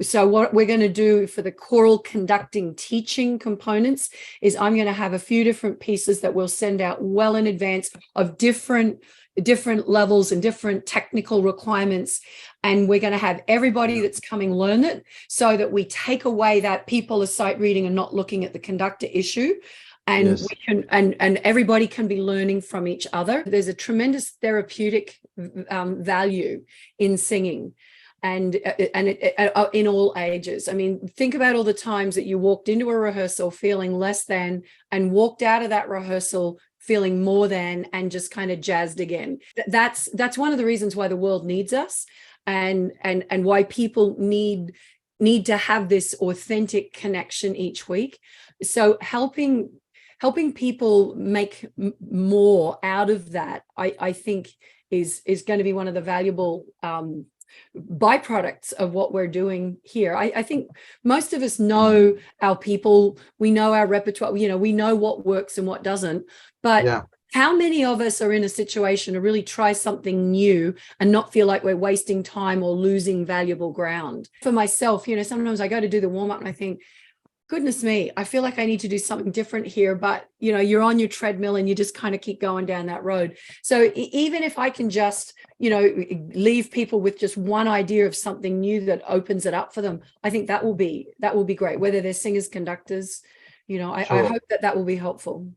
So what we're going to do for the choral conducting teaching components is I'm going to have a few different pieces that we'll send out well in advance of different levels and different technical requirements. And we're going to have everybody that's coming learn it so that we take away that people are sight reading and not looking at the conductor issue. And Yes. we can, and everybody can be learning from each other. There's a tremendous therapeutic value in singing. And in all ages. I mean, think about all the times that you walked into a rehearsal feeling less than and walked out of that rehearsal feeling more than and just kind of jazzed again. That's one of the reasons why the world needs us, and why people need to have this authentic connection each week. So helping people make more out of that, I think is going to be one of the valuable byproducts of what we're doing here. I think most of us know our people, we know our repertoire, we know what works and what doesn't, but how many of us are in a situation to really try something new and not feel like we're wasting time or losing valuable ground? For myself, sometimes I go to do the warm-up and I think, goodness me, I feel like I need to do something different here. But, you're on your treadmill and you just kind of keep going down that road. So even if I can just, leave people with just one idea of something new that opens it up for them, I think that will be great, whether they're singers, conductors, I hope that will be helpful.